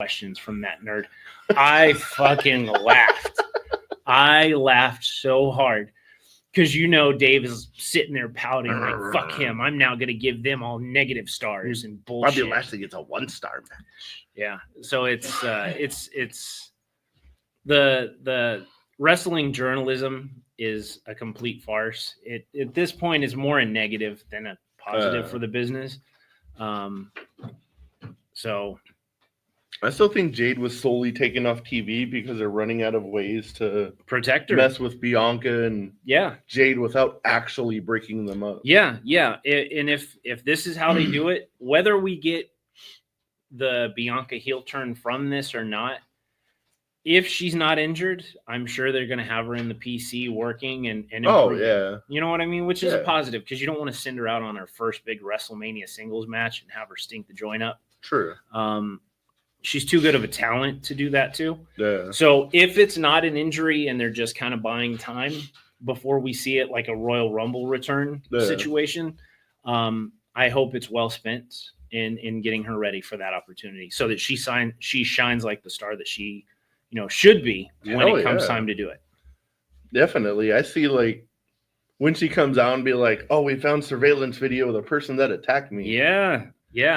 questions from that nerd. I fucking laughed. I laughed so hard because Dave is sitting there pouting like, fuck him. I'm now going to give them all negative stars and bullshit. Bobby Lashley gets a 1-star match. Yeah. So it's the wrestling journalism is a complete farce. It at this point is more a negative than a positive for the business. So I still think Jade was solely taken off TV because they're running out of ways to protect her, mess with Bianca and Jade without actually breaking them up. Yeah. And if this is how they do it, whether we get the Bianca heel turn from this or not, if she's not injured, I'm sure they're going to have her in the PC working and improving. You know what I mean? Which is a positive because you don't want to send her out on her first big WrestleMania singles match and have her stink the joint up. True. She's too good of a talent to do that too. Yeah. So if it's not an injury and they're just kind of buying time before we see it like a Royal Rumble return situation, I hope it's well spent in getting her ready for that opportunity so that she shines like the star that she should be when it comes time to do it. Definitely. I see like when she comes out and be like, oh, we found surveillance video of the person that attacked me. Yeah.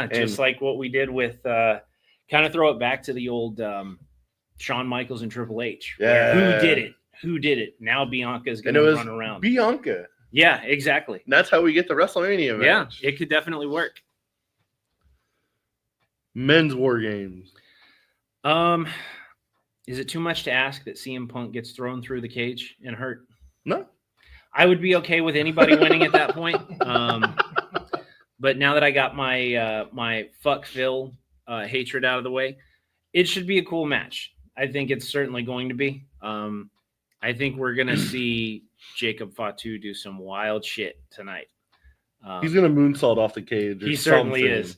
Just like what we did with kind of throw it back to the old Shawn Michaels and Triple H. Yeah. Who did it? Now Bianca's going to run around. Bianca. Yeah, exactly. And that's how we get the WrestleMania match. Yeah, it could definitely work. Men's War Games. Is it too much to ask that CM Punk gets thrown through the cage and hurt? No. I would be okay with anybody winning at that point. But now that I got my fuck Phil hatred out of the way, it should be a cool match. I think it's certainly going to be. I think we're going to see Jacob Fatu do some wild shit tonight. He's going to moonsault off the cage. He certainly is.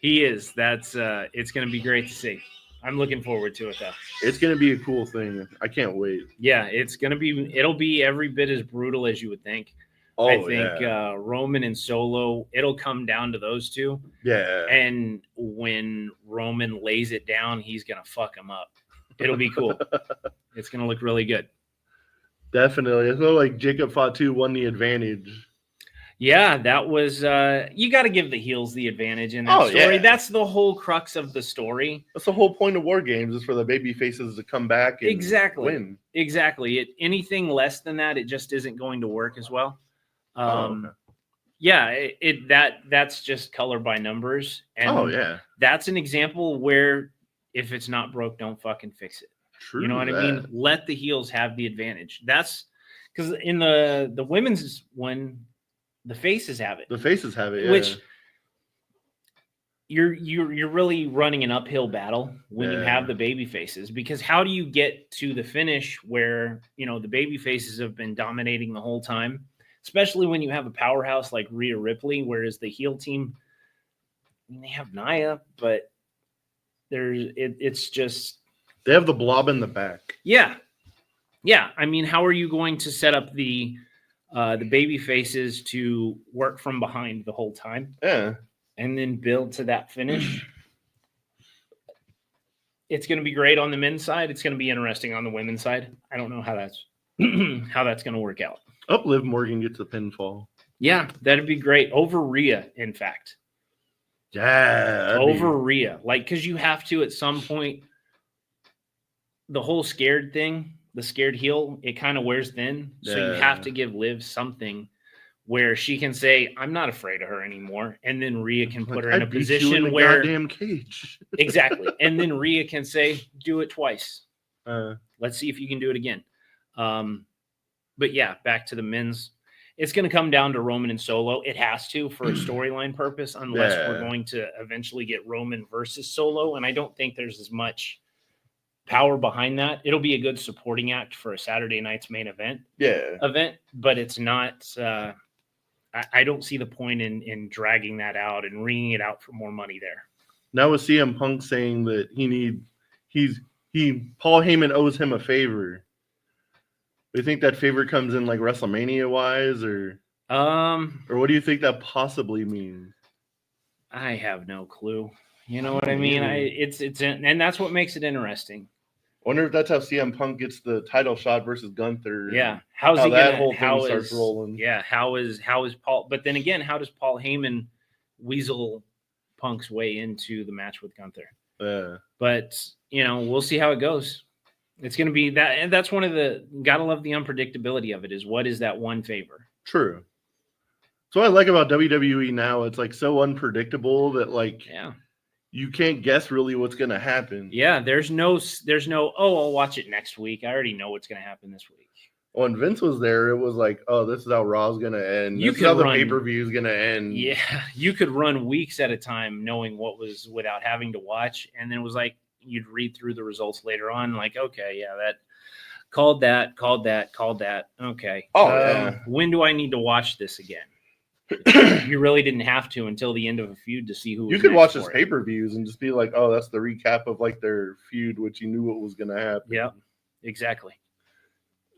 He is. That's it's going to be great to see. I'm looking forward to it, though. It's going to be a cool thing. I can't wait. Yeah, it'll be every bit as brutal as you would think. I think Roman and Solo, it'll come down to those two. Yeah. And when Roman lays it down, he's going to fuck him up. It'll be cool. It's going to look really good. Definitely. It's not like Jacob Fatu won the advantage. Yeah, that was you got to give the heels the advantage in that story. Yeah. That's the whole crux of the story. That's the whole point of War Games is for the baby faces to come back and win. Exactly. Anything less than that, it just isn't going to work as well. That's just color by numbers. And that's an example where if it's not broke, don't fucking fix it. True. You know what I mean? Let the heels have the advantage. That's because in the women's one, the faces have it. The faces have it, which you're really running an uphill battle when you have the baby faces, because how do you get to the finish where the baby faces have been dominating the whole time, especially when you have a powerhouse like Rhea Ripley, whereas the heel team, they have Nia, but it's just they have the Blob in the back. Yeah. I mean, how are you going to set up the baby faces to work from behind the whole time? Yeah. And then build to that finish? It's going to be great on the men's side. It's going to be interesting on the women's side. I don't know how that's going to work out. Liv Morgan gets the pinfall. Yeah, that'd be great. Over Rhea, in fact. Yeah. Over Rhea. Because you have to at some point, the whole scared thing, the scared heel, it kind of wears thin. So you have to give Liv something where she can say, I'm not afraid of her anymore. And then Rhea can put her in a position where goddamn cage. Exactly. And then Rhea can say, do it twice. Let's see if you can do it again. But yeah, back to the men's. It's going to come down to Roman and Solo. It has to for a storyline purpose, unless we're going to eventually get Roman versus Solo. And I don't think there's as much power behind that. It'll be a good supporting act for a Saturday night's main event. But it's not. I don't see the point in dragging that out and wringing it out for more money there. Now with CM Punk saying that Paul Heyman owes him a favor. Do you think that favor comes in like WrestleMania wise, or what do you think that possibly means? I have no clue. You know what I mean? And that's what makes it interesting. Wonder if that's how CM Punk gets the title shot versus Gunther. Yeah, how that whole thing starts rolling. Yeah, how is Paul? But then again, how does Paul Heyman weasel Punk's way into the match with Gunther? Yeah, but we'll see how it goes. It's going to be that, and that's one of the gotta love the unpredictability of it. Is what is that one favor? True. So what I like about WWE now, it's like so unpredictable that you can't guess really what's going to happen. Yeah, there's no, I'll watch it next week. I already know what's going to happen this week. When Vince was there, it was like, oh, this is how Raw's going to end. This is how the pay-per-view is going to end. Yeah, you could run weeks at a time knowing what was without having to watch. And then it was like you'd read through the results later on, like, okay, yeah, that called that. Okay. Oh, when do I need to watch this again? You really didn't have to until the end of a feud to see who. You could watch his pay-per-views and just be like, "Oh, that's the recap of their feud," which you knew what was going to happen. Yeah, exactly.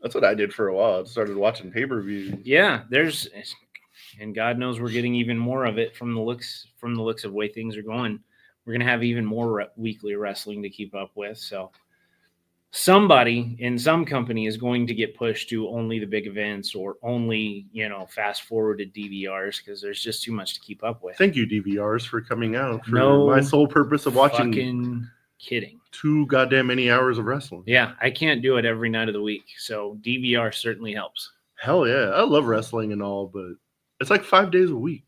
That's what I did for a while. I started watching pay-per-views. Yeah, and God knows we're getting even more of it from the looks of the way things are going. We're going to have even more weekly wrestling to keep up with. So somebody in some company is going to get pushed to only the big events or only, fast forwarded DVRs because there's just too much to keep up with. Thank you, DVRs, for coming out for my sole purpose of watching. Fucking kidding. Too goddamn many hours of wrestling. Yeah, I can't do it every night of the week. So DVR certainly helps. Hell yeah. I love wrestling and all, but it's like 5 days a week.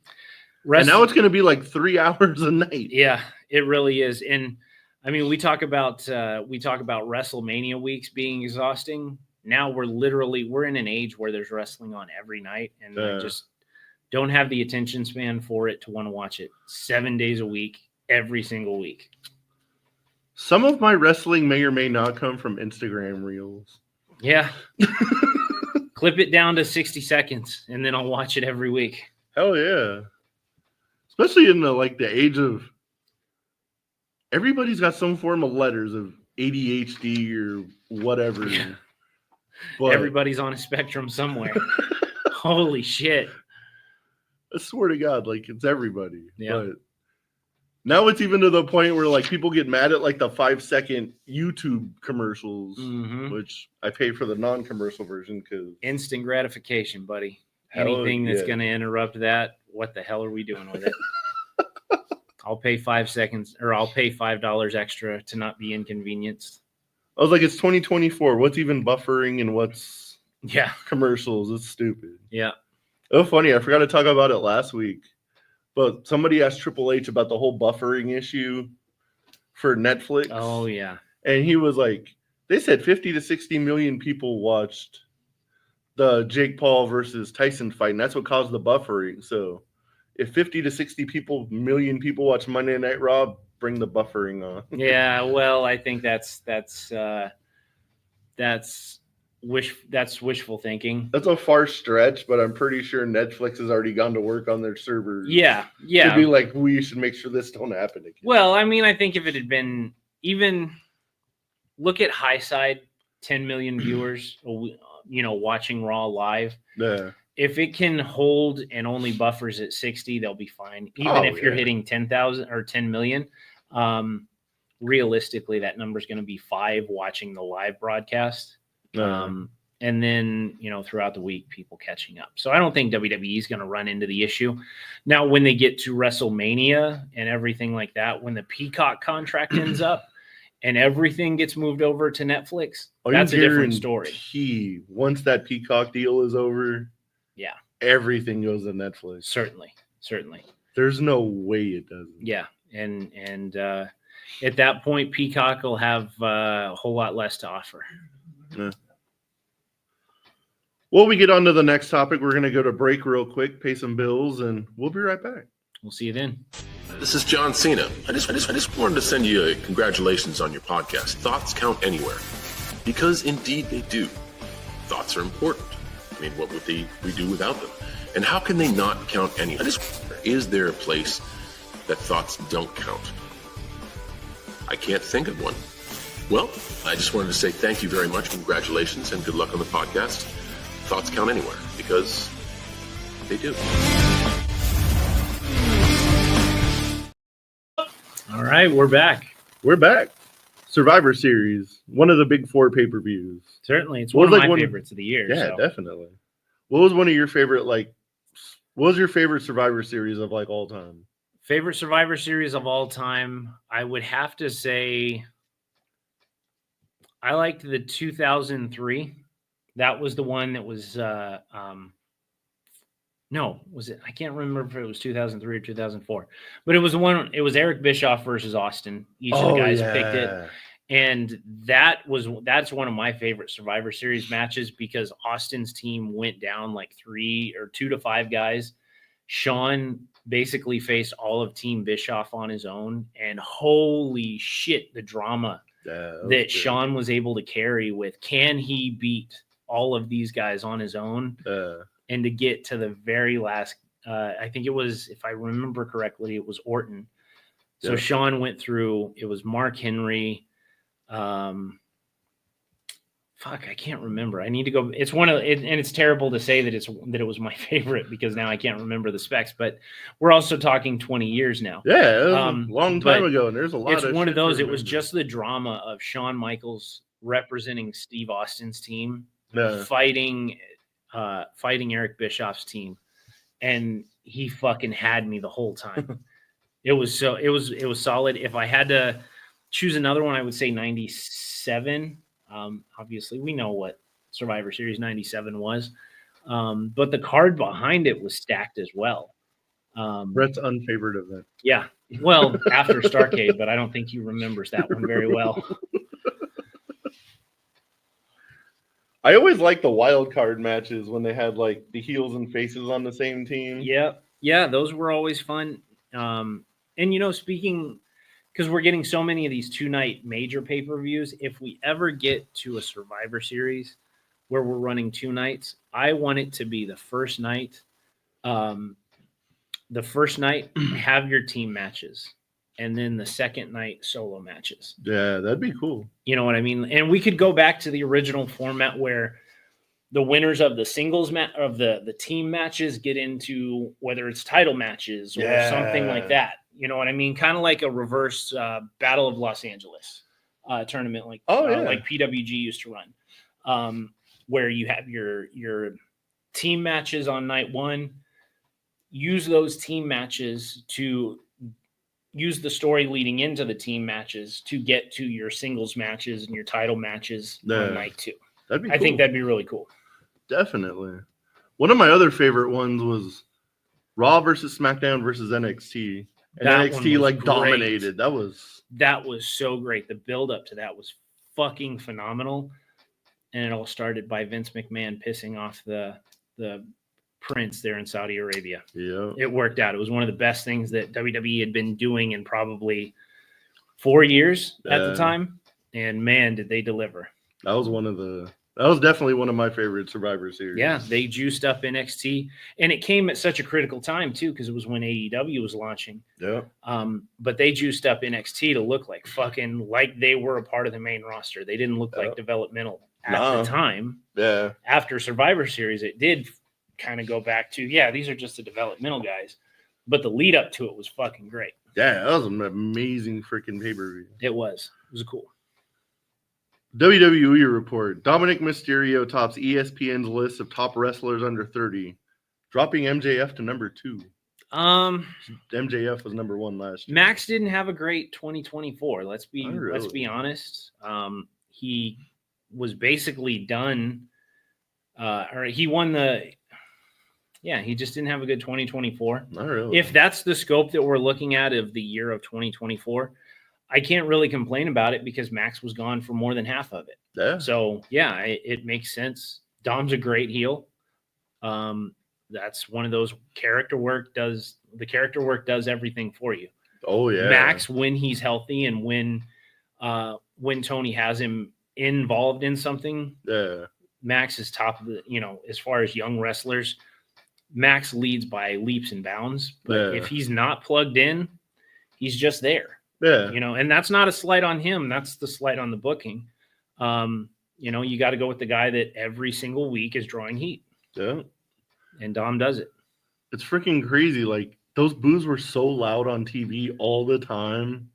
And now it's going to be like 3 hours a night. Yeah, it really is. And I mean, we talk about WrestleMania weeks being exhausting. Now we're in an age where there's wrestling on every night, and I just don't have the attention span for it to want to watch it 7 days a week, every single week. Some of my wrestling may or may not come from Instagram reels. Yeah. Clip it down to 60 seconds, and then I'll watch it every week. Hell yeah. Especially in the age of everybody's got some form of letters of ADHD or whatever. Yeah. But everybody's on a spectrum somewhere. Holy shit. I swear to God, it's everybody. Yeah. But now it's even to the point where people get mad at the 5-second YouTube commercials, which I pay for the non-commercial version because instant gratification, buddy. Anything that's going to interrupt that, what the hell are we doing with it? I'll pay 5 seconds, or I'll pay $5 extra to not be inconvenienced. I was like, it's 2024. What's even buffering and what's commercials? It's stupid. Yeah. Oh, funny. I forgot to talk about it last week, but somebody asked Triple H about the whole buffering issue for Netflix. Oh, yeah. And he was like, they said 50 to 60 million people watched the Jake Paul versus Tyson fight, and that's what caused the buffering. So if 50 to 60 million people watch Monday Night Raw, bring the buffering on. Yeah, well, I think that's wishful thinking. That's a far stretch, but I'm pretty sure Netflix has already gone to work on their servers. Yeah. To be like, we should make sure this don't happen again. Well, I mean, I think if it had been even look at high side, 10 million viewers, watching Raw live. Yeah. If it can hold and only buffers at 60, they'll be fine. Even if you're hitting 10,000 or 10 million, realistically, that number is going to be 5 watching the live broadcast. And then, throughout the week, people catching up. So I don't think WWE is going to run into the issue. Now, when they get to WrestleMania and everything like that, when the Peacock contract ends up and everything gets moved over to Netflix, that's a different story. Once that Peacock deal is over, everything goes to Netflix. Certainly. There's no way it doesn't. Yeah, and at that point, Peacock will have a whole lot less to offer. Yeah. Well, we get on to the next topic. We're going to go to break real quick, pay some bills, and we'll be right back. We'll see you then. This is John Cena. I just wanted to send you a congratulations on your podcast. Thoughts count anywhere. Because indeed they do. Thoughts are important. I mean, what would we do without them? And how can they not count anywhere? Is there a place that thoughts don't count? I can't think of one. Well, I just wanted to say thank you very much, congratulations, and good luck on the podcast. Thoughts count anywhere, because they do. All right, we're back. We're back. Survivor Series, one of the big 4 pay-per-views. Certainly, it's What one was of my like favorites of the year. Yeah, so. definitely. What was one of your favorite, what was your favorite Survivor Series of all time? Favorite Survivor Series of all time, I would have to say I liked the 2003. That was the one that was no, was it? I can't remember if it was 2003 or 2004, but it was the one. It was Eric Bischoff versus Austin. Each of the guys picked it, and that's one of my favorite Survivor Series matches because Austin's team went down like 2 to 5 guys. Sean basically faced all of Team Bischoff on his own, and holy shit, the drama that Sean was able to carry with can he beat all of these guys on his own? And to get to the very last, I think it was, if I remember correctly, it was Orton. So Sean went through, it was Mark Henry. I can't remember. I need to go. It's one of, and it's terrible to say that it was my favorite because now I can't remember the specs, but we're also talking 20 years now. Yeah, it was a long time ago, and there's a lot it's of one of those, it was remember. just the drama of Shawn Michaels representing Steve Austin's team, fighting Eric Bischoff's team, and he fucking had me the whole time. It was solid. If I had to choose another one, I would say 97. Obviously we know what Survivor Series 97 was, but the card behind it was stacked as well. Brett's unfavorite event. Yeah, well, after Starrcade, but I don't think he remembers that one very well. I always like the wild card matches when they had like the heels and faces on the same team. Yeah, those were always fun. And speaking, because we're getting so many of these 2-night major pay-per-views, if we ever get to a Survivor Series where we're running 2 nights, I want it to be the first night. The first night, have your team matches, and then the second night, solo matches. Yeah, that'd be cool. You know what I mean? And we could go back to the original format where the winners of the singles of the team matches get into whether it's title matches or something like that. You know what I mean? Kind of like a reverse Battle of Los Angeles tournament, like PWG used to run, where you have your team matches on night 1. Use those team matches to use the story leading into the team matches to get to your singles matches and your title matches on night 2. That'd be cool. I think that'd be really cool. Definitely. One of my other favorite ones was Raw versus SmackDown versus NXT. And that NXT dominated. That was so great. The build up to that was fucking phenomenal. And it all started by Vince McMahon pissing off the prince there in Saudi Arabia. Yeah. It worked out. It was one of the best things that WWE had been doing in probably 4 years at the time. And man, did they deliver. That was definitely one of my favorite Survivor Series. Yeah, they juiced up NXT, and it came at such a critical time too, because it was when AEW was launching. Yeah. But they juiced up NXT to look like they were a part of the main roster. They didn't look like developmental at the time. Yeah. After Survivor Series, it did kind of go back to these are just the developmental guys, but the lead up to it was fucking great. Yeah, that was an amazing freaking pay-per-view. It was cool. WWE report: Dominic Mysterio tops ESPN's list of top wrestlers under 30, dropping MJF to number 2. MJF was number 1 last year. Max didn't have a great 2024. Let's be honest. He was basically done. He won the. Yeah, he just didn't have a good 2024. Not really. If that's the scope that we're looking at of the year of 2024. I can't really complain about it because Max was gone for more than half of it. Yeah. So, it makes sense. Dom's a great heel. That's one of those character work does everything for you. Oh, yeah. Max, when he's healthy and when Tony has him involved in something, Max is top of the, as far as young wrestlers, Max leads by leaps and bounds. But if he's not plugged in, he's just there. Yeah. And that's not a slight on him. That's the slight on the booking. You got to go with the guy that every single week is drawing heat. Yeah. And Dom does it. It's freaking crazy. Like, those boos were so loud on TV all the time.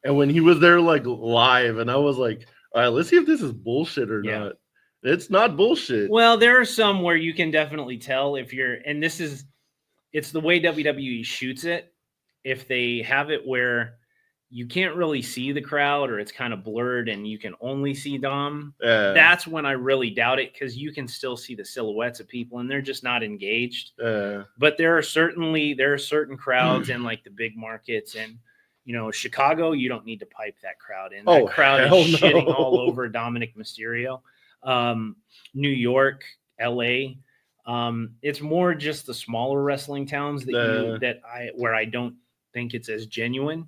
And when he was there like live, and I was like, all right, let's see if this is bullshit or Yeah. not. It's not bullshit. Well, there are some where you can definitely tell if you're, and it's the way WWE shoots it. If they have it where you can't really see the crowd or it's kind of blurred and you can only see Dom, that's when I really doubt it, because you can still see the silhouettes of people and they're just not engaged. But there are certain crowds in like the big markets, and Chicago, you don't need to pipe that crowd in. That crowd is shitting all over Dominic Mysterio. New York, LA. It's more just the smaller wrestling towns where I don't think it's as genuine.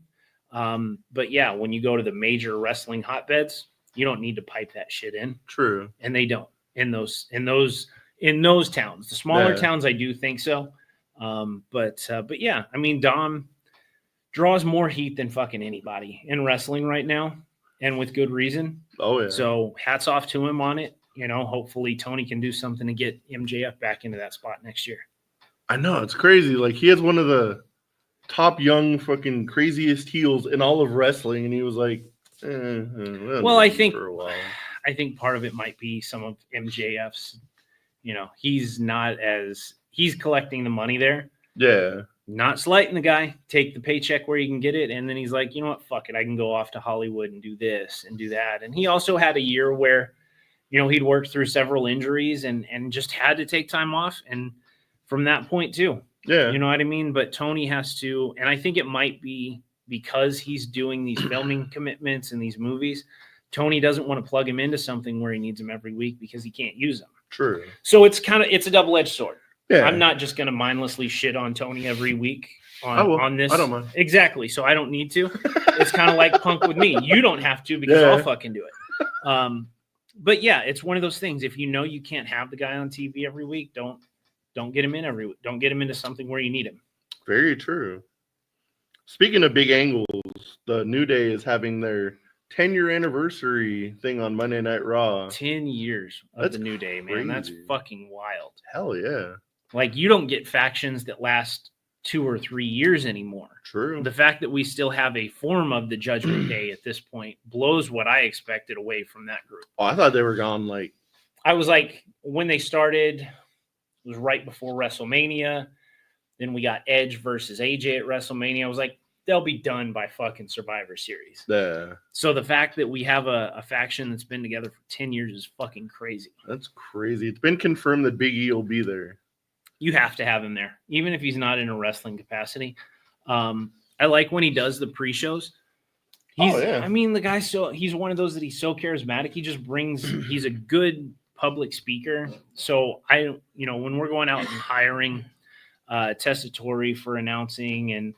But yeah, when you go to the major wrestling hotbeds, you don't need to pipe that shit in. True. And they don't in those towns. The smaller towns, I do think so. But yeah, I mean, Dom draws more heat than fucking anybody in wrestling right now, and with good reason. Oh yeah. So hats off to him on it. Hopefully Tony can do something to get MJF back into that spot next year. I know, it's crazy. Like, he has one of the top young fucking craziest heels in all of wrestling, and he was like, well, I think part of it might be some of MJF's, he's collecting the money there. Yeah. Not slighting the guy, take the paycheck where you can get it. And then he's like, you know what, fuck it. I can go off to Hollywood and do this and do that. And he also had a year where, he'd worked through several injuries and just had to take time off. And from that point too, you know what I mean? But Tony has to, and I think it might be because he's doing these filming commitments and these movies, Tony doesn't want to plug him into something where he needs him every week because he can't use them. True. So it's a double-edged sword. Yeah. I'm not just going to mindlessly shit on Tony every week on this. I don't mind. Exactly. So I don't need to. It's kind of like Punk with me. You don't have to, because I'll fucking do it. But yeah, it's one of those things. If you can't have the guy on TV every week, don't get him in every week. Don't get him into something where you need him. Very true. Speaking of big angles, the New Day is having their 10-year anniversary thing on Monday Night Raw. 10 years of the New Day, man. That's fucking wild. Hell yeah. Like, you don't get factions that last 2 or 3 years anymore. True. The fact that we still have a form of the Judgment Day at this point blows what I expected away from that group. Oh, I thought they were gone. Like, I was like, when they started, it was right before WrestleMania. Then we got Edge versus AJ at WrestleMania. I was like, they'll be done by fucking Survivor Series. Yeah. So the fact that we have a faction that's been together for 10 years is fucking crazy. That's crazy. It's been confirmed that Big E will be there. You have to have him there, even if he's not in a wrestling capacity. I like when he does the pre-shows. I mean, the guy's he's one of those that he's so charismatic. He just he's a good public speaker. So when we're going out and hiring Tessitore for announcing, and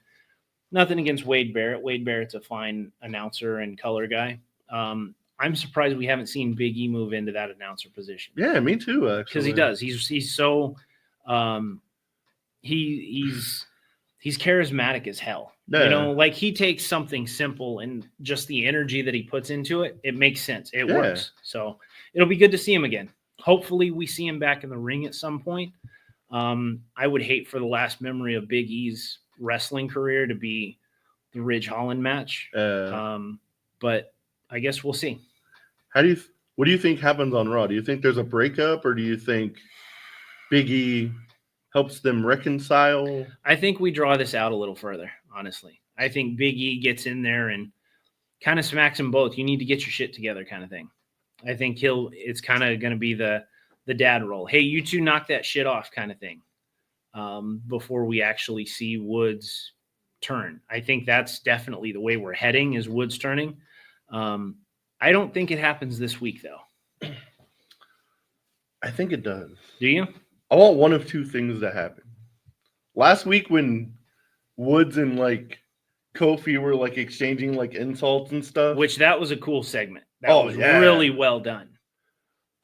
nothing against Wade Barrett. Wade Barrett's a fine announcer and color guy. I'm surprised we haven't seen Big E move into that announcer position. Yeah, me too, actually. Because he does. He's so he's charismatic as hell. Yeah. Like, he takes something simple and just the energy that he puts into it, it makes sense. It works. So it'll be good to see him again. Hopefully we see him back in the ring at some point. I would hate for the last memory of Big E's wrestling career to be the Ridge Holland match. But I guess we'll see. What do you think happens on Raw? Do you think there's a breakup, or do you think Big E helps them reconcile? I think we draw this out a little further, honestly. I think Big E gets in there and kind of smacks them both. You need to get your shit together, kind of thing. I think it's kind of going to be the dad role. Hey, you two knock that shit off, kind of thing. Before we actually see Woods turn. I think that's definitely the way we're heading, is Woods turning. I don't think it happens this week, though. I think it does. Do you? I want one of two things to happen. Last week when Woods and like Kofi were like exchanging like insults and stuff. Which that was a cool segment. That was really well done.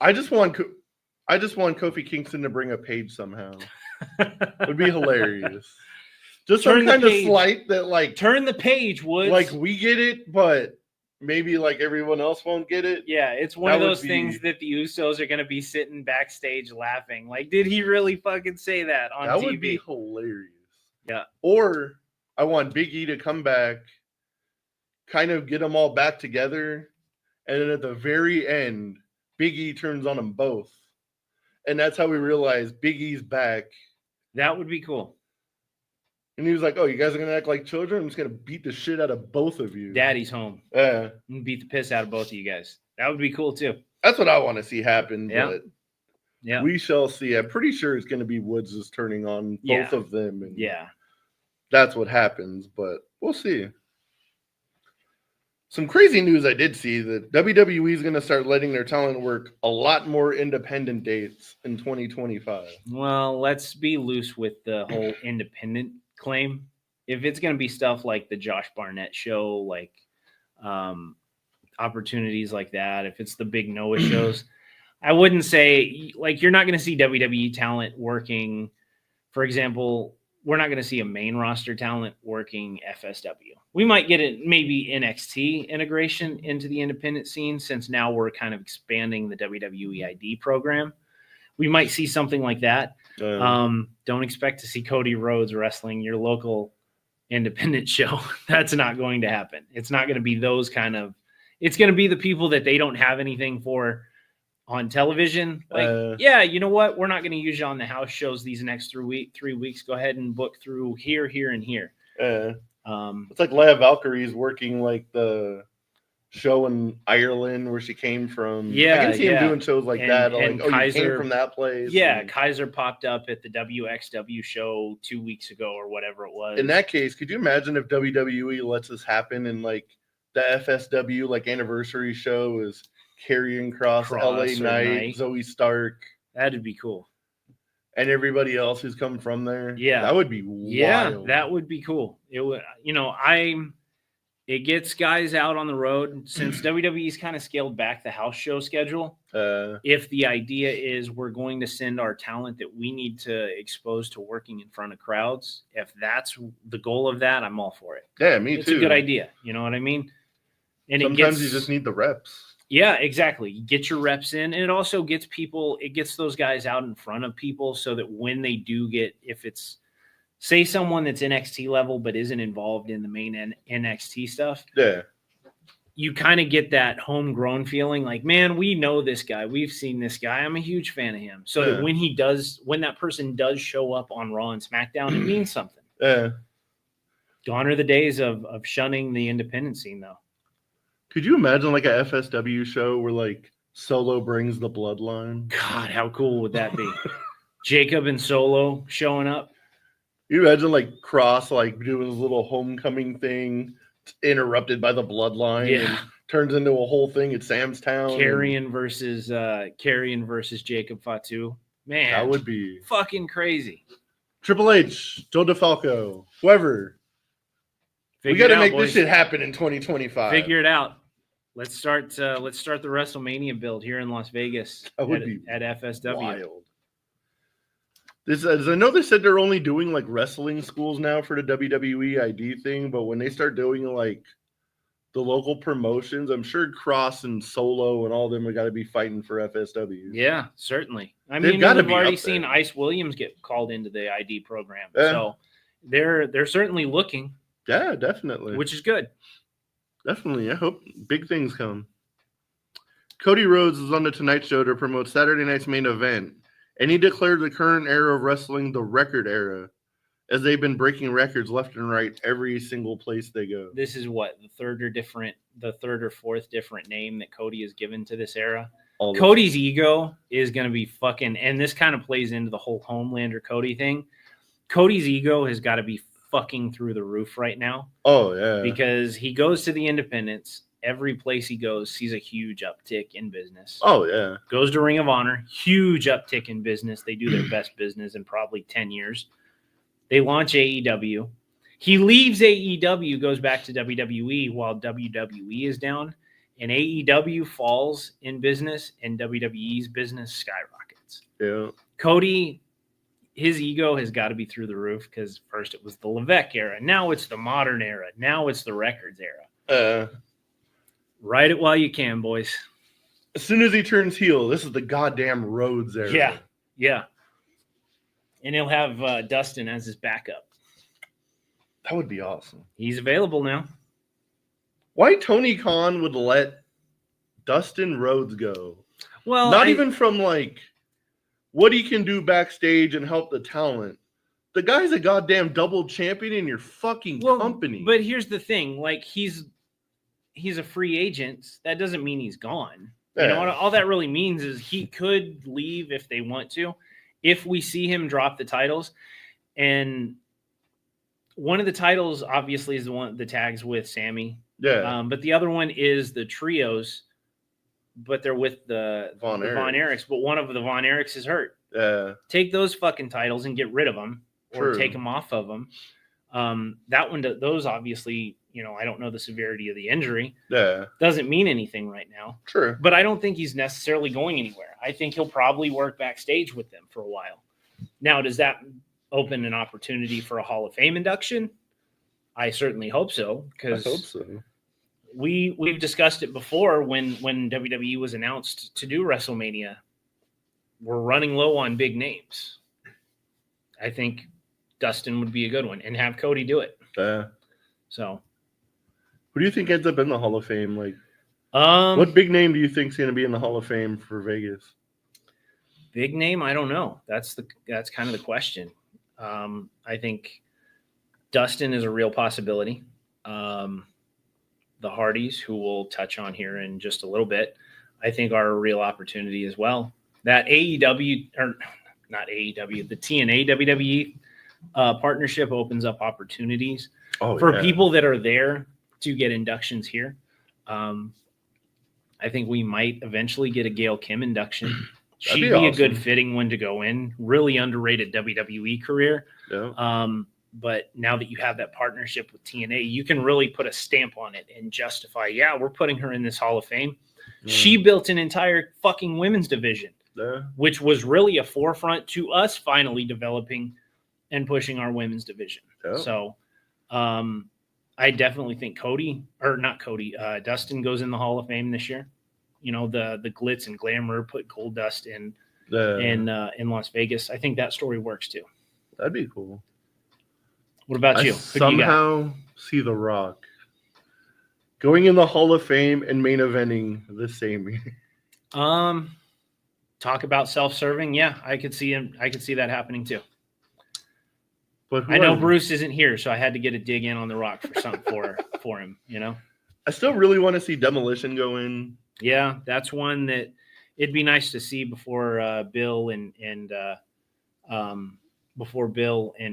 I just want Kofi Kingston to bring a page somehow. It would be hilarious. Just some kind of slight that like turn the page, Woods. Like, we get it, but maybe like everyone else won't get it. Yeah, it's one of those things that the Usos are going to be sitting backstage laughing. Like, did he really fucking say that on TV? That would be hilarious. Yeah. Or I want Big E to come back, kind of get them all back together, and then at the very end, Big E turns on them both, and that's how we realize Big E's back. That would be cool. And he was like, "Oh, you guys are gonna act like children? I'm just gonna beat the shit out of both of you." Daddy's home. Yeah, And beat the piss out of both of you guys. That would be cool too. that's what I want to see happen. Yeah. But Yeah. we shall see. I'm pretty sure it's going to be Woods is turning on both Yeah. of them, and Yeah. that's what happens. But we'll see. Some crazy news I did see that WWE is going to start letting their talent work a lot more independent dates in 2025. Well, let's be loose with the whole independent claim. If it's going to be stuff like the Josh Barnett show, like opportunities like that, if it's the big Noah shows, I wouldn't say, like, you're not going to see WWE talent working. For example, we're not going to see a main roster talent working FSW. We might get it, maybe NXT integration into the independent scene, since now we're kind of expanding the WWE ID program. We might see something like that. Don't expect to see Cody Rhodes wrestling your local independent show. That's not going to happen. It's not going to be those kind of, it's going to be the people that they don't have anything for on television. Like, yeah, you know what? We're not going to use you on the house shows these next 3 weeks. Go ahead and book through here, and here. It's like Leia Valkyrie's working like the show in Ireland where she came from. Yeah, I can see him doing shows like that. And Like, Kaiser, you came from that place. Yeah, and, Kaiser popped up at the WXW show 2 weeks ago or whatever it was. in that case, could you imagine if WWE lets this happen and like the FSW like anniversary show is Karrion Kross, LA Knight, Zoe Stark. That'd be cool. And everybody else who's come from there. Yeah. That would be wild. Yeah, that would be cool. It would, it gets guys out on the road since WWE's kind of scaled back the house show schedule. If the idea is we're going to send our talent that we need to expose to working in front of crowds, if that's the goal of that, I'm all for it. Yeah, me too. It's a good idea. You know what I mean? And sometimes you just need the reps. Yeah, exactly. You get your reps in, and it also gets those guys out in front of people so that when they do get, if it's, say, someone that's NXT level but isn't involved in the main NXT stuff, yeah, you kind of get that homegrown feeling like, man, we know this guy. We've seen this guy. I'm a huge fan of him. So that when that person does show up on Raw and SmackDown, it means something. Yeah. Gone are the days of shunning the independent scene, though. Could you imagine like a FSW show where like Solo brings the bloodline? God, how cool would that be? Jacob and Solo showing up. You imagine like Cross like doing his little homecoming thing, interrupted by the bloodline, and turns into a whole thing at Sam's Town. Karrion versus Jacob Fatu. Man, that would be fucking crazy. Triple H, Joe DeFalco, whoever. We got to make this shit happen in 2025. Figure it out. Let's start the WrestleMania build here in Las Vegas. That would be at FSW. Wild. I know they said they're only doing like wrestling schools now for the WWE ID thing, but when they start doing like the local promotions, I'm sure Cross and Solo and all of them have got to be fighting for FSW. Yeah, certainly. I mean, we've already seen Ice Williams get called into the ID program, so they're certainly looking. Yeah, definitely. Which is good. Definitely. I hope big things come. Cody Rhodes is on the Tonight Show to promote Saturday night's main event, and he declared the current era of wrestling the record era, as they've been breaking records left and right every single place they go. This is what, the third or fourth different name that Cody has given to this era. Cody's ego is going to be fucking, and this kind of plays into the whole Homelander Cody thing. Cody's ego has got to be fucking through the roof right now. Oh, yeah. Because he goes to the independents. Every place he goes sees a huge uptick in business. Oh, yeah. Goes to Ring of Honor. Huge uptick in business. They do their best business in probably 10 years. They launch AEW. He leaves AEW, goes back to WWE while WWE is down. And AEW falls in business and WWE's business skyrockets. Yeah. Cody, his ego has got to be through the roof because first it was the Levesque era. Now it's the modern era. Now it's the records era. Ride it while you can, boys. As soon as he turns heel, this is the goddamn Rhodes era. Yeah, yeah. And he'll have Dustin as his backup. That would be awesome. He's available now. why Tony Khan would let Dustin Rhodes go. Well, not even from like what he can do backstage and help the talent. The guy's a goddamn double champion in your fucking company. But here's the thing, like he's a free agent. That doesn't mean he's gone. Yeah. You know, all that really means is he could leave if they want to. If we see him drop the titles, and one of the titles obviously is the tags with Sammy. Yeah. But the other one is the trios, but they're with the Von Erichs. But one of the Von Erichs is hurt. Yeah. Take those fucking titles and get rid of them, or take them off of them. That one, those obviously, you know, I don't know the severity of the injury. Yeah. Doesn't mean anything right now. True. But I don't think he's necessarily going anywhere. I think he'll probably work backstage with them for a while. Now, does that open an opportunity for a Hall of Fame induction? I certainly hope so. Because I hope so. We've discussed it before when WWE was announced to do WrestleMania. We're running low on big names. I think Dustin would be a good one, and have Cody do it. Yeah. So, who do you think ends up in the Hall of Fame? Like, what big name do you think is going to be in the Hall of Fame for Vegas? Big name? I don't know. That's kind of the question. I think Dustin is a real possibility. The Hardys, who we'll touch on here in just a little bit, I think are a real opportunity as well. That AEW, or not AEW, the TNA WWE partnership opens up opportunities for people that are there to get inductions here. I think we might eventually get a Gail Kim induction. She'd be awesome. A good fitting one to go in. Really underrated WWE career. Yeah. But now that you have that partnership with TNA, you can really put a stamp on it and justify, yeah, we're putting her in this Hall of Fame. She built an entire fucking women's division, which was really a forefront to us finally developing and pushing our women's division. So I definitely think Dustin goes in the Hall of Fame this year. You know, the glitz and glamour put Goldust in Las Vegas. I think that story works too. That'd be cool. What about you? Somehow see The Rock going in the Hall of Fame and main eventing the same year. Talk about self-serving. Yeah, I could see him. I could see that happening too. But I know Bruce isn't here, so I had to get a dig in on The Rock for something for him. You know, I still really want to see Demolition go in. Yeah, that's one that it'd be nice to see before Bill and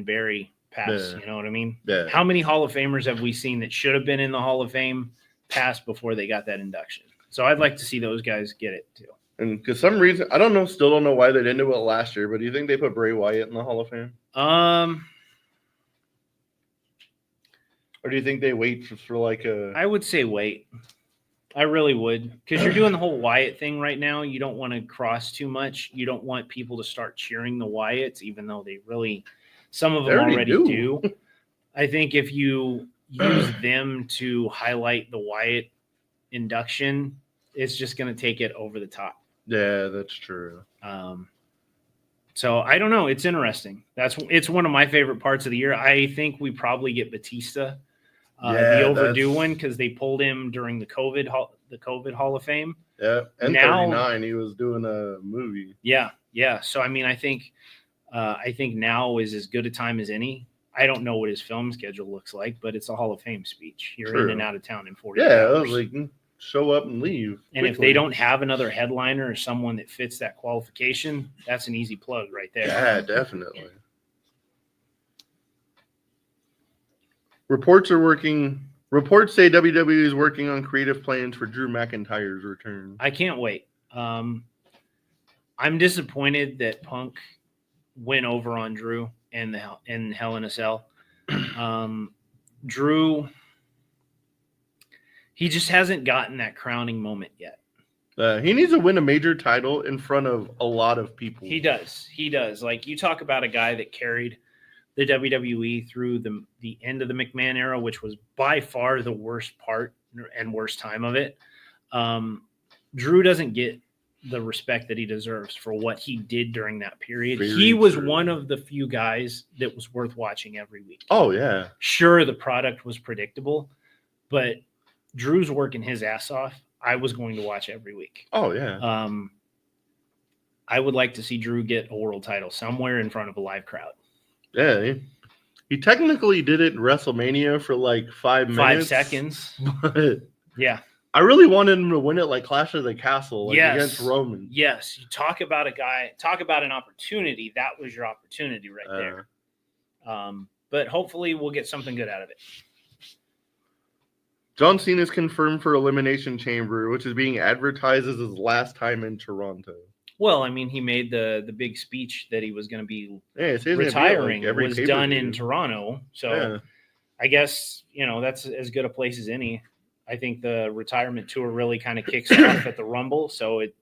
Barry pass. Yeah. You know what I mean? Yeah. How many Hall of Famers have we seen that should have been in the Hall of Fame pass before they got that induction? So I'd like to see those guys get it too. And because some reason, still don't know why they didn't do it last year, but do you think they put Bray Wyatt in the Hall of Fame? Or do you think they wait for like a... I would say wait. I really would. Because you're doing the whole Wyatt thing right now. You don't want to cross too much. You don't want people to start cheering the Wyatts, even though they really... Some of them already do. I think if you use them to highlight the Wyatt induction, it's just going to take it over the top. Yeah, that's true. So I don't know. It's interesting. It's one of my favorite parts of the year. I think we probably get Batista, the overdue one, because they pulled him during the COVID Hall of Fame. Yeah, and now, 39, he was doing a movie. Yeah. So I mean, I think now is as good a time as any. I don't know what his film schedule looks like, but it's a Hall of Fame speech. You're in and out of town in 40 hours. Yeah, I was like, show up and leave. And if they don't have another headliner or someone that fits that qualification, that's an easy plug right there. Yeah, definitely. Reports say WWE is working on creative plans for Drew McIntyre's return. I can't wait. I'm disappointed that Punk went over on Drew in Hell in a Cell. Drew, he just hasn't gotten that crowning moment yet. He needs to win a major title in front of a lot of people. He does. Like, you talk about a guy that carried the WWE through the end of the McMahon era, which was by far the worst part and worst time of it. Drew doesn't get the respect that he deserves for what he did during that period. He was one of the few guys that was worth watching every week. Oh, yeah. Sure, the product was predictable, but Drew's working his ass off. I was going to watch every week. Oh yeah. I would like to see Drew get a world title somewhere in front of a live crowd. Yeah. He technically did it in WrestleMania for like 5 minutes. 5 seconds. But Yeah. I really wanted him to win it like Clash of the Castle, like against Roman. Yes. You talk about an opportunity. That was your opportunity right there. But hopefully we'll get something good out of it. John Cena is confirmed for Elimination Chamber, which is being advertised as his last time in Toronto. Well, I mean, he made the big speech that he was going to be retiring. Was done in Toronto. So I guess, that's as good a place as any. I think the retirement tour really kind of kicks off at the Rumble. So it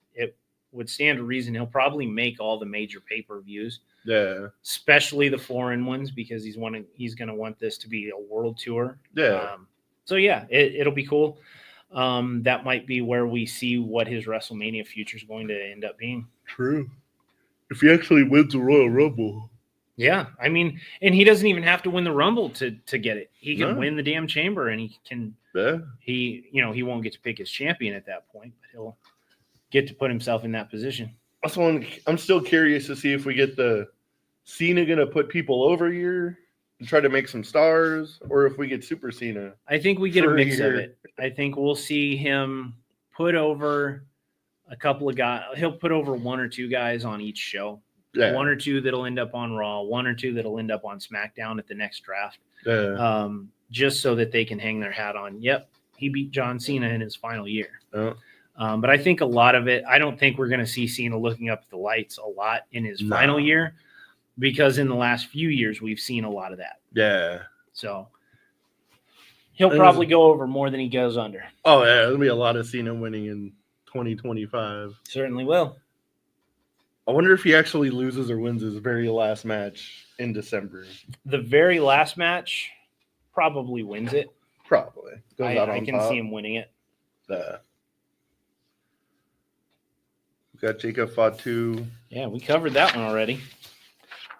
would stand to reason he'll probably make all the major pay-per-views. Yeah. Especially the foreign ones, because he's going to want this to be a world tour. Yeah. So yeah, it'll be cool. That might be where we see what his WrestleMania future is going to end up being. True. If he actually wins the Royal Rumble. Yeah. I mean, and he doesn't even have to win the Rumble to get it. He can win the damn chamber, and he can, he won't get to pick his champion at that point, but he'll get to put himself in that position. Also, I'm still curious to see if we get the Cena going to put people over here and try to make some stars, or if we get Super Cena. I think we get a mix of it. I think we'll see him put over a couple of guys. He'll put over 1 or 2 guys on each show. Yeah. 1 or 2 that'll end up on Raw, 1 or 2 that'll end up on SmackDown at the next draft. Yeah. Just so that they can hang their hat on. Yep, he beat John Cena in his final year. But I think a lot of it, I don't think we're going to see Cena looking up at the lights a lot in his final year, because in the last few years we've seen a lot of that. Yeah. So he'll probably go over more than he goes under. Oh yeah, there'll be a lot of Cena winning in 2025. Certainly will. I wonder if he actually loses or wins his very last match in December. The very last match probably wins it. Probably. I can see him winning it. We got Jacob Fatu. Yeah, we covered that one already.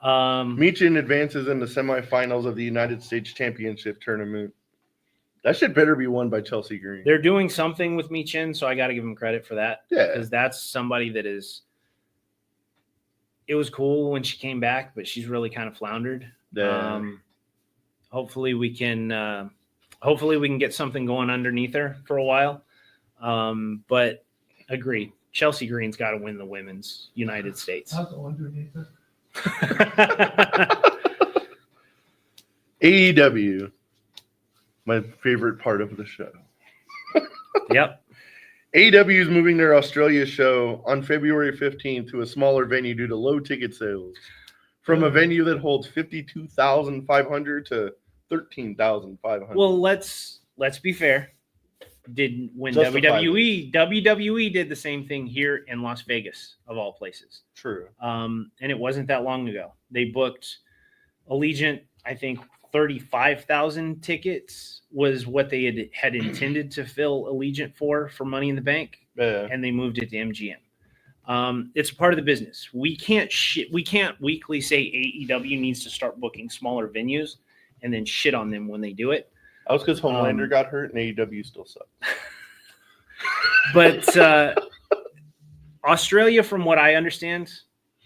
Michin advances in the semifinals of the United States Championship tournament. That shit better be won by Chelsea Green. They're doing something with Michin, so I got to give him credit for that. Yeah. Because that's somebody that is... It was cool when she came back, but she's really kind of floundered. Yeah. Hopefully we can get something going underneath her for a while. But agreed. Chelsea Green's got to win the women's United States. I'll go underneath her. AEW, my favorite part of the show. Yep. AEW is moving their Australia show on February 15th to a smaller venue due to low ticket sales, from a venue that holds 52,500 to 13,500. Well, let's be fair. WWE did the same thing here in Las Vegas, of all places. True. And it wasn't that long ago. They booked Allegiant, I think 35,000 tickets was what they had intended to fill Allegiant for Money in the Bank. Yeah. And they moved it to MGM. It's a part of the business. We can't weekly say AEW needs to start booking smaller venues and then shit on them when they do it. That was because Homelander got hurt and AEW still sucked. But Australia, from what I understand,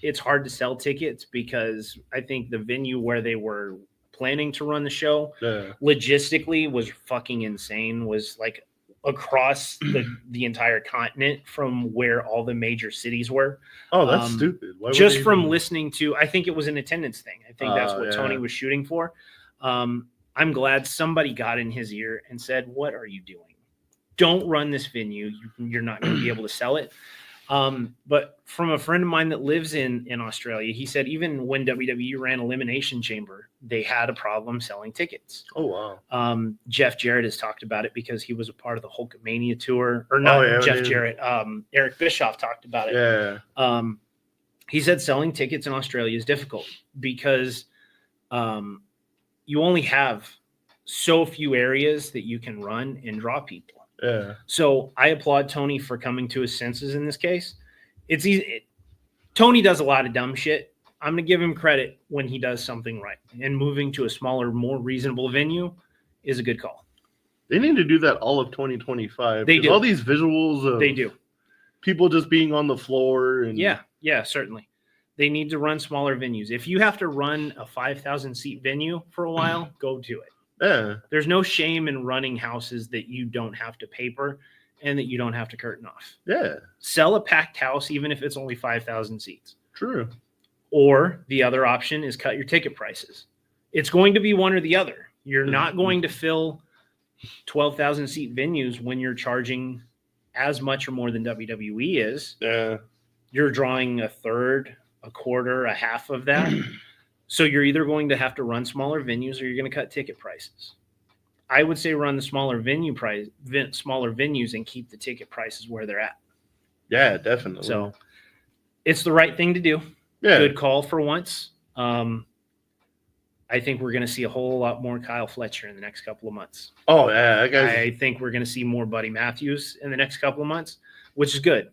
it's hard to sell tickets because I think the venue where they were planning to run the show logistically was fucking insane. Was like across the entire continent from where all the major cities were. Oh, that's stupid. Why just from listening to, I think it was an attendance thing. I think that's what Tony was shooting for. I'm glad somebody got in his ear and said, "What are you doing? Don't run this venue. You're not going to be able to sell it." But from a friend of mine that lives in Australia, he said even when WWE ran Elimination Chamber, they had a problem selling tickets. Oh, wow. Jeff Jarrett has talked about it because he was a part of the Hulkamania tour. Or not Jeff Jarrett. Eric Bischoff talked about it. Yeah. He said selling tickets in Australia is difficult because you only have so few areas that you can run and draw people. Yeah. So I applaud Tony for coming to his senses in this case. It's easy. Tony does a lot of dumb shit. I'm going to give him credit when he does something right. And moving to a smaller, more reasonable venue is a good call. They need to do that all of 2025. They do. All these visuals of They do. people just being on the floor. And Yeah, certainly. They need to run smaller venues. If you have to run a 5,000 seat venue for a while, go do it. Yeah. There's no shame in running houses that you don't have to paper and that you don't have to curtain off. Yeah. Sell a packed house, even if it's only 5,000 seats. True. Or the other option is cut your ticket prices. It's going to be one or the other. You're not going to fill 12,000 seat venues when you're charging as much or more than WWE is. Yeah. You're drawing a third, a quarter, a half of that. So you're either going to have to run smaller venues or you're going to cut ticket prices. I would say run the smaller venues and keep the ticket prices where they're at. Yeah, definitely. So it's the right thing to do. Yeah. Good call for once. I think we're going to see a whole lot more Kyle Fletcher in the next couple of months. Oh, yeah. That guy's... I think we're going to see more Buddy Matthews in the next couple of months, which is good.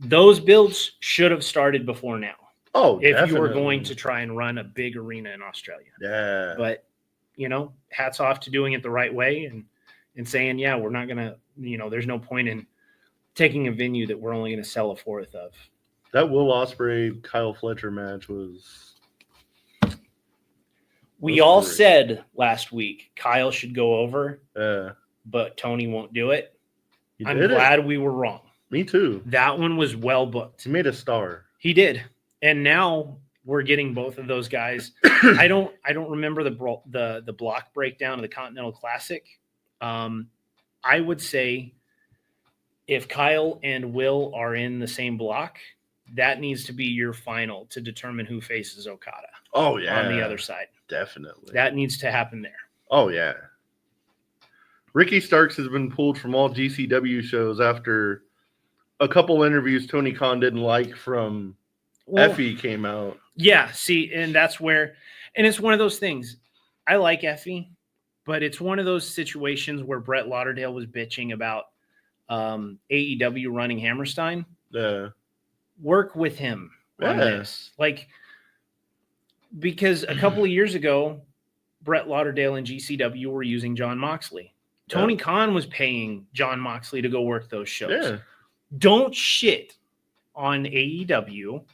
Those builds should have started before now. Oh, if definitely. you were going to try and run a big arena in Australia. Yeah. But, hats off to doing it the right way and saying, yeah, we're not going to, there's no point in taking a venue that we're only going to sell a fourth of. That Will Ospreay Kyle Fletcher match was. We all said last week Kyle should go over, but Tony won't do it. I'm glad we were wrong. Me too. That one was well booked. He made a star. He did, and now we're getting both of those guys. I don't remember the block breakdown of the Continental Classic. I would say if Kyle and Will are in the same block, that needs to be your final to determine who faces Okada. Oh, yeah. On the other side. Definitely. That needs to happen there. Oh, yeah. Ricky Starks has been pulled from all GCW shows after a couple interviews Tony Khan didn't like from Effie came out. Yeah, see, and that's where – and it's one of those things. I like Effie, but it's one of those situations where Brett Lauderdale was bitching about AEW running Hammerstein. Yeah. Work with him on this. Because a couple of years ago, Brett Lauderdale and GCW were using John Moxley. Tony Khan was paying John Moxley to go work those shows. Yeah. Don't shit on AEW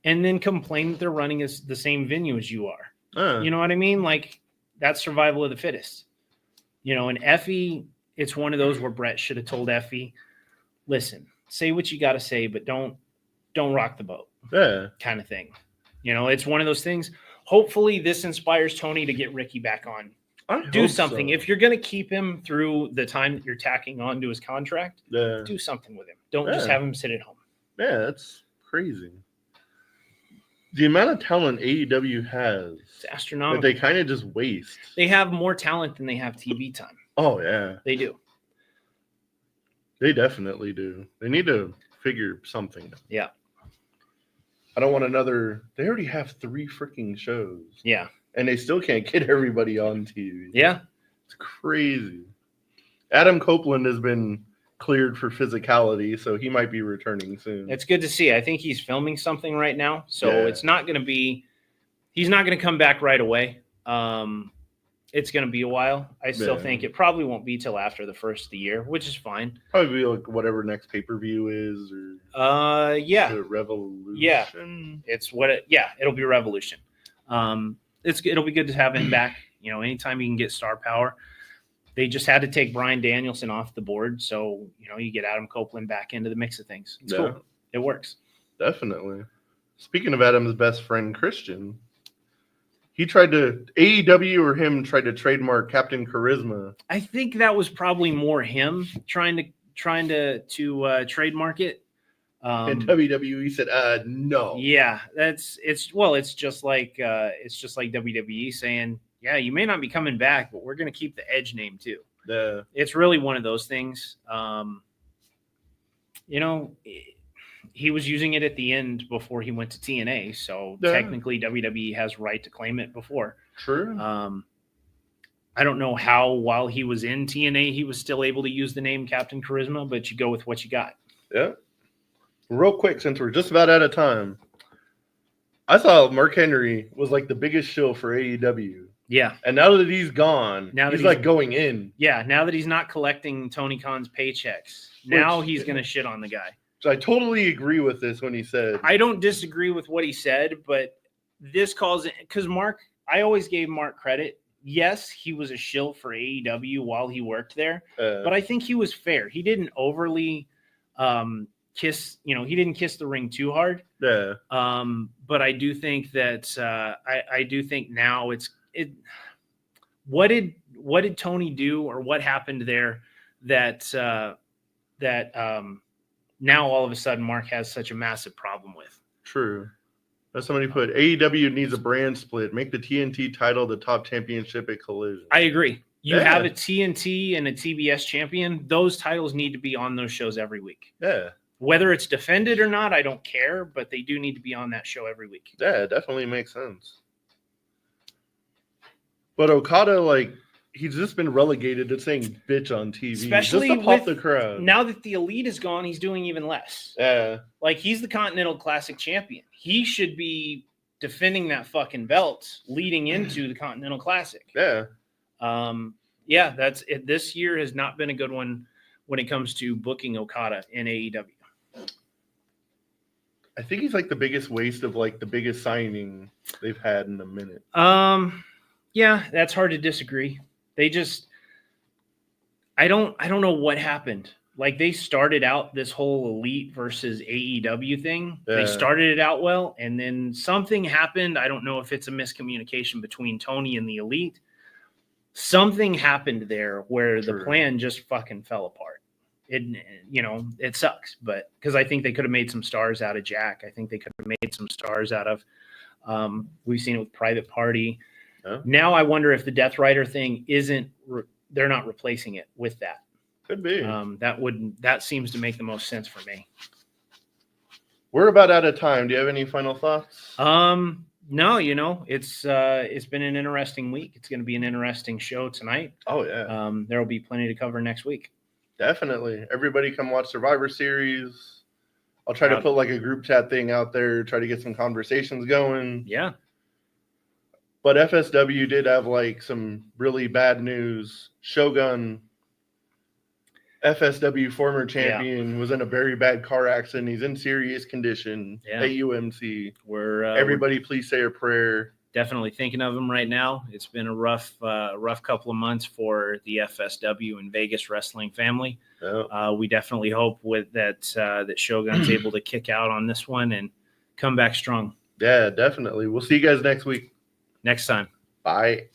and then complain that they're running as the same venue as you are. You know what I mean? That's survival of the fittest. And Effie, it's one of those where Brett should have told Effie, listen, say what you got to say, but don't rock the boat. Yeah. Kind of thing. It's one of those things. Hopefully this inspires Tony to get Ricky back on. Do something. So. If you're going to keep him through the time that you're tacking on to his contract, do something with him. Don't just have him sit at home. Yeah, that's crazy. The amount of talent AEW has. It's astronomical. That they kind of just waste. They have more talent than they have TV time. Oh, yeah. They do. They definitely do. They need to figure something out. Yeah. I don't want another. They already have 3 freaking shows. Yeah. And they still can't get everybody on TV. Yeah. It's crazy. Adam Copeland has been cleared for physicality, so he might be returning soon. It's good to see. I think he's filming something right now. So it's not going to be – he's not going to come back right away. It's going to be a while. I still think it probably won't be till after the first of the year, which is fine. Probably be whatever next pay-per-view is. Or the Revolution. Yeah. It's it'll be Revolution. It'll be good to have him back. Anytime you can get star power. They just had to take Bryan Danielson off the board, so you get Adam Copeland back into the mix of things. It's cool. It works. Definitely. Speaking of Adam's best friend Christian, he tried to tried to trademark Captain Charisma. I think that was probably more him trying to trademark it. And WWE said, no. Yeah, it's just like WWE saying, yeah, you may not be coming back, but we're going to keep the Edge name too. It's really one of those things. He was using it at the end before he went to TNA, so technically WWE has right to claim it before. True. I don't know how while he was in TNA he was still able to use the name Captain Charisma, but you go with what you got. Yeah. Real quick, since we're just about out of time, I thought Mark Henry was like the biggest shill for AEW. Yeah. And now that he's gone, Now that he's like going in. Yeah. Now that he's not collecting Tony Khan's paychecks, now he's going to shit on the guy. So I totally agree with this when he said. I don't disagree with what he said, but this calls it because Mark, I always gave Mark credit. Yes, he was a shill for AEW while he worked there, but I think he was fair. He didn't overly kiss, he didn't kiss the ring too hard. Yeah. But I do think that I do think now what did Tony do or what happened there that now all of a sudden Mark has such a massive problem with? True. As somebody put, AEW needs a brand split. Make the TNT title the top championship at Collision. I agree. You have a TNT and a TBS champion. Those titles need to be on those shows every week. Yeah. Whether it's defended or not, I don't care, but they do need to be on that show every week. Yeah, it definitely makes sense. But Okada, he's just been relegated to saying bitch on TV. Especially just to pop the crowd. Now that the Elite is gone, he's doing even less. Yeah. He's the Continental Classic champion. He should be defending that fucking belt leading into the Continental Classic. Yeah. That's it. This year has not been a good one when it comes to booking Okada in AEW. I think he's the biggest waste of the biggest signing they've had in a minute. Yeah, that's hard to disagree. They just I don't know what happened. They started out this whole Elite versus AEW thing. Yeah. They started it out well, and then something happened. I don't know if it's a miscommunication between Tony and the Elite. Something happened there where the plan just fucking fell apart. It sucks, but because I think they could have made some stars out of Jack. I think they could have made some stars out of we've seen it with Private Party. Yeah. Now I wonder if the Death Rider thing they're not replacing it with that. Could be. That seems to make the most sense for me. We're about out of time. Do you have any final thoughts? No, it's been an interesting week. It's going to be an interesting show tonight. Oh yeah. There will be plenty to cover next week. Definitely. Everybody come watch Survivor Series. I'll try to put a group chat thing out there, try to get some conversations going. Yeah. But FSW did have some really bad news. Shogun, FSW former champion, was in a very bad car accident. He's in serious condition at UMC. Everybody please say a prayer. Definitely thinking of him right now. It's been a rough couple of months for the FSW and Vegas wrestling family. Yeah. We definitely hope that Shogun's able to kick out on this one and come back strong. Yeah, definitely. We'll see you guys next week. Next time. Bye.